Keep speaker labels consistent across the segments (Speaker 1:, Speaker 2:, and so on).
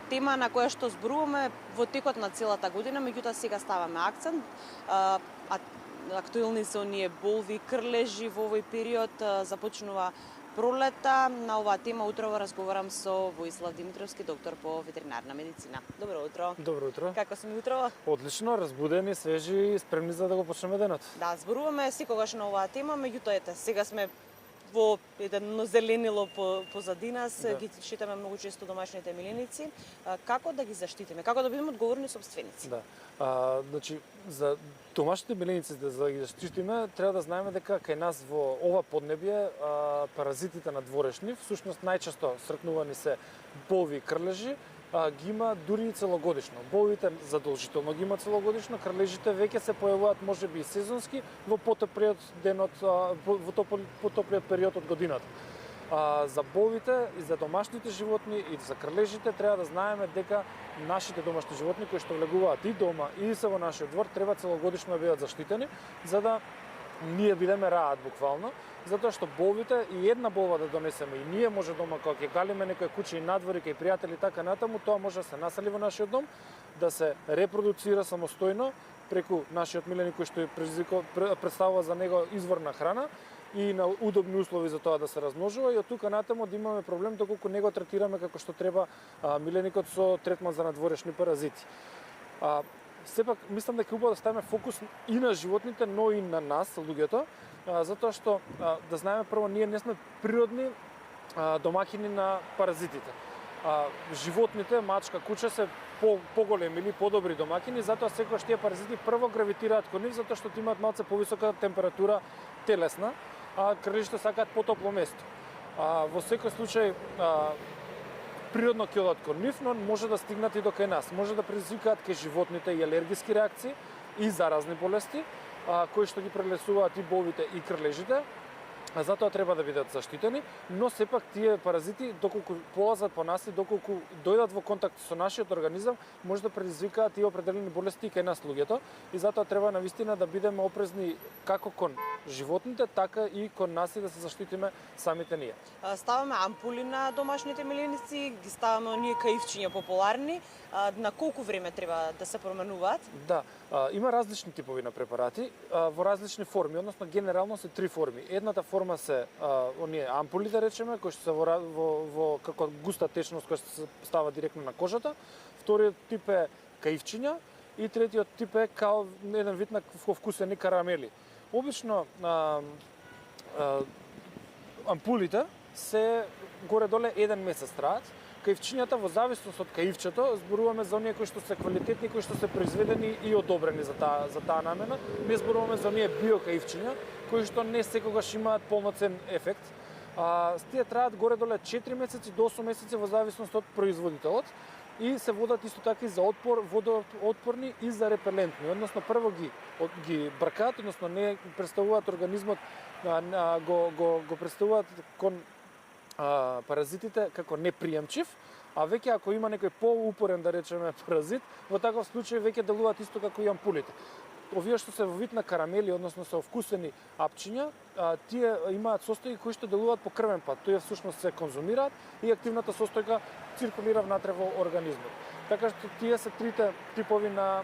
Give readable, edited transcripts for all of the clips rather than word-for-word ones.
Speaker 1: тема на која што зборуваме во текот на целата година, меѓутоа сега ставаме акцент. Актуелни се оние болви, крлежи во овој период, започнува пролета. На оваа тема утрово разговарам со Воислав Димитровски, доктор по ветеринарна медицина. Добро утро.
Speaker 2: Добро утро.
Speaker 1: Како сме утрово?
Speaker 2: Одлично, разбудени, свежи и спремни за да го почнеме денот.
Speaker 1: Да, зборуваме секогаш на оваа тема, меѓутоа ете, сега сме во едно зеленило позади нас, ги шетаме многу често домашните миленици. Како да ги заштитиме? Како да бидеме одговорни сопственици?
Speaker 2: Да. Значи, за домашните миленици да ги заштитиме, треба да знаеме дека кај нас во ова поднебје паразитите на дворешни, всушност најчесто сретнувани се болви и крлежи, ги има дури и целогодишно. Болвите задолжително ги има целогодишно, крлежите веќе се појавуваат можеби и сезонски во потоплиот денот, во потоплиот период од годината. За болвите и за домашните животни и за крлежите треба да знаеме дека нашите домашни животни кои што влегуваат и дома и се во нашиот двор треба целогодишно да бидат заштитени за да ние бидеме раат буквално, затоа што болвите и една болва да донесеме и ние може дома кога ќе галиме некој куќе и надвори кај пријатели така натаму, тоа може да се насели во нашиот дом, да се репродуцира самостојно преку нашиот миленик кој што представува за него извор на храна и на удобни услови за тоа да се размножува и од тука натаму да имаме проблем доколку не го третираме како што треба миленикот со третман за надворешни паразити. Сепак мислам дека убаво да ставиме фокус и на животните, но и на нас, луѓето, затоа што да знаеме прво ние не сме природни домакини на паразитите. Животните, мачка, куче се поголеми или подобри домакини, затоа секогаш тие паразити прво гравитираат кон нив затоа што имаат малце повисока температура телесна, а крлежите сакаат потопло место. Во секој случај природно ќе одат кон нив, но може да стигнат и до кај нас. Може да предизвикаат кај животните и алергиски реакции и заразни болести, кои што ги прелесуваат и болвите и крлежите. Затоа треба да бидат заштитени, но сепак тие паразити доколку полазат по нас и доколку дојдат во контакт со нашиот организам, може да предизвикаат и определени болести кај нас луѓето и затоа треба навистина да бидеме опрезни како кон животните, така и кон нас и да се заштитиме самите ние.
Speaker 1: Ставаме ампули на домашните миленици, ги ставаме оние каивчиња популарни. На колку време треба да се променуваат?
Speaker 2: Да, има различни типови на препарати во различни форми, односно генерално се три форми. Едната форма се оние ампули да речеме, кои што се во како густа течност која се става директно на кожата. Вториот тип е каивчиња и третиот тип е као еден вид на вкусени карамели. Обично ампулите се горе-доле еден месец траат. Каивчињата во зависност од каивчето зборуваме за оние кои што се квалитетни, кои што се произведени и одобрени за таа намена. Не зборуваме за оние биокаивчиња кои што не секогаш имаат полноцен ефект. Тие траат горе-доле 4 месеци до 8 месеци во зависност од производителот и се водат исто така и за водоотпорни и за репелентни. Односно прво ги бркаат, односно не представуваат организмот го представуваат кон паразитите како неприемчив, а веќе ако има некој поупорен да речеме паразит, во таков случај веќе делуваат исто како и ампулите. Овие што се во вид на карамели, односно се вкусени апчиња, тие имаат состојки кои што делуваат по крвен пат. Тие всушност се конзумираат и активната состојка циркулира внатре во организмот. Така што тие се трите типови на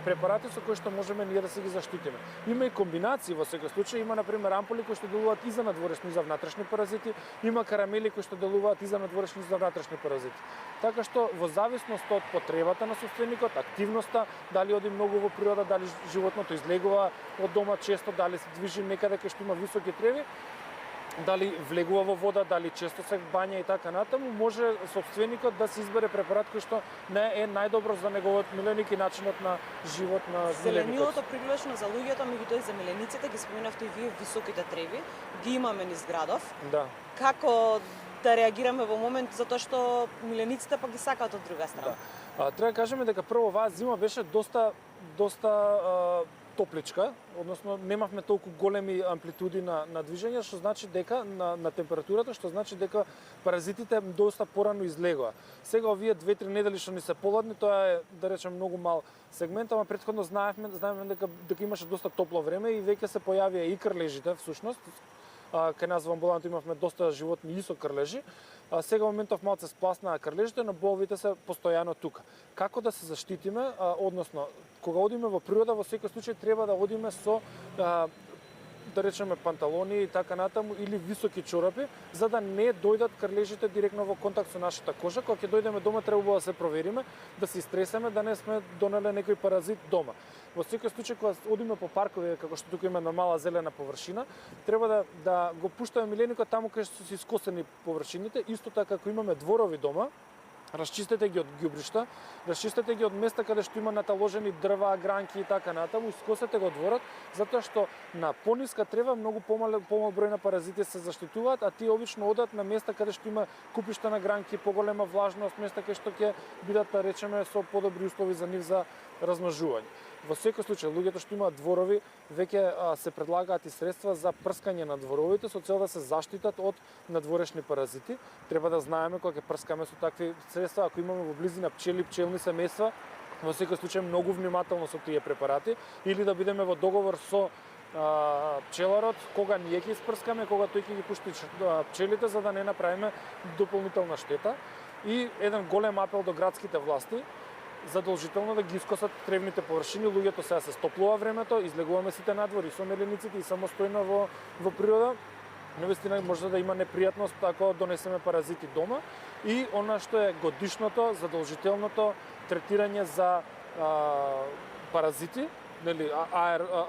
Speaker 2: препарати со кои што можеме ние да се ги заштитиме. Има и комбинации во секој случај, има на пример ампули кои што делуваат и за надворешни и за внатрешни паразити, има карамели кои што делуваат и за надворешни и за внатрешни паразити. Така што во зависност од потребата на собственикот, активноста, дали оди многу во природа, дали животното излегува од дома често, дали се движи некаде кај што има високи треви, дали влегува во вода, дали често се бања и така натаму, може собственикот да се избере препарат кој што не е најдобро за неговиот миленик и начинот на живот на миленикот.
Speaker 1: Зеленилото привлечно за луѓето, меѓутоа и за милениците, ги споменавте и вие високите треви, ги имаме низ градов.
Speaker 2: Да.
Speaker 1: Како да реагираме во момент затоа што милениците пак ги сакаат од друга страна?
Speaker 2: Да. Треба да кажеме дека прво оваа зима беше доста топличка, односно немавме толку големи амплитуди на движење, што значи дека на температурата, што значи дека паразитите доста порано излегоа. Сега овие 2-3 недели што ни се поладни, тоа е да речем многу мал сегмент, ама претходно знаеме дека имаше доста топло време и веќе се појавија и крлежите всушност. Кај нас во амбулантот имавме доста животни и со крлежи. Сега во моментов малце спласнаа крлежите, но боловите се постојано тука. Како да се заштитиме, односно, кога одиме во природа, во секој случај треба да одиме со да речеме панталони и така натаму или високи чорапи, за да не дојдат крлежите директно во контакт со нашата кожа. Кога ќе дојдеме дома треба да се провериме, да се истресеме, да не сме донеле некој паразит дома. Во секој случај кога одиме по паркови, како што тука има една мала зелена површина, треба да го пуштаме миленикот таму кај што се искосени површините, исто така ако имаме дворови дома, расчистете ги од ѓубришта, расчистете ги од места каде што има наталожени дрва, гранки и така натаму, искосете го дворот, затоа што на пониска трева многу помал број на паразити се заштитуваат, а тие обично одат на места каде што има купишта на гранки, поголема влажност, места каде што ќе бидат, да речеме, со подобри услови за нив за размножување. Во секој случај, луѓето што имаат дворови, веќе се предлагаат и средства за прскање на дворовите со цел да се заштитат од надворешни паразити. Треба да знаеме кога ќе прскаме со такви средства, ако имаме во близина пчели, пчелни семејства, во секој случај многу внимателно со тие препарати или да бидеме во договор со пчеларот кога ние ќе испрскаме, кога тој ќе ги пушти пчелите за да не направиме дополнителна штета. И еден голем апел до градските власти задолжително да ги искосат тревните површини. Луѓето сега се стоплува времето, излегуваме сите надвор и со мелениците и самостојно во природа. Навистина може да има непријатност ако донесеме паразити дома. И она што е годишното, задолжителното третирање за паразити, нели,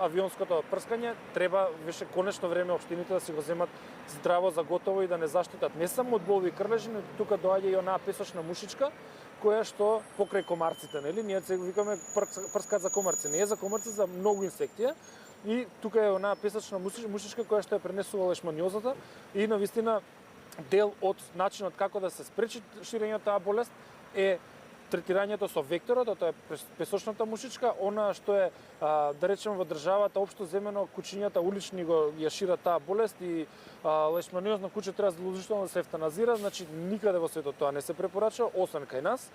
Speaker 2: авионското прскање, треба више конечно време општините да си го земат здраво за готово и да не заштитат не само од болови и крлежи, но тука доаѓа и онаа песочна мушичка која што покрај комарците, нели, ние се викаме прскаат за комарци, не е за комарци, за многу инсектија. И тука е онаа песочна мушичка која што ја пренесува лешманиозата и навистина дел од начинот како да се спречи ширењето таа болест е третирањето со векторот, тоа е песочната мушичка, она што е, да речеме, во државата општо земено кучињата улични го ја шират таа болест и лешманиозно куче треба задолжително да се евтаназира, значи никаде во светот тоа не се препорачува, освен кај нас.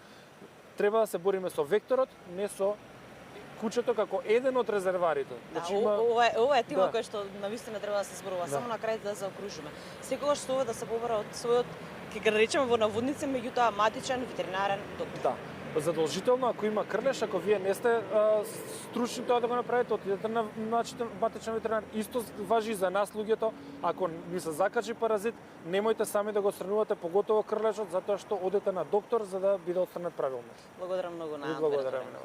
Speaker 2: Треба да се бориме со векторот, не со кучето како еден од резерварите.
Speaker 1: Значи, ова е тема која што навистина треба да се зборува. Само на крај да заокружиме. Секогаш што да се побара од својот, ќе го речеме во наводници, меѓутоа матичен ветеринарен доктор.
Speaker 2: Да. Задолжително, ако има крлеш, ако вие не сте стручни тоа да го направите, отидете на матичен ветеринар. Исто важи и за нас луѓето, ако ни се закачи паразит, немојте сами да го отстранувате, поготово крлешот, затоа што одете на доктор за да биде отстранет правилно.
Speaker 1: Благодарам многу на
Speaker 2: благодарам.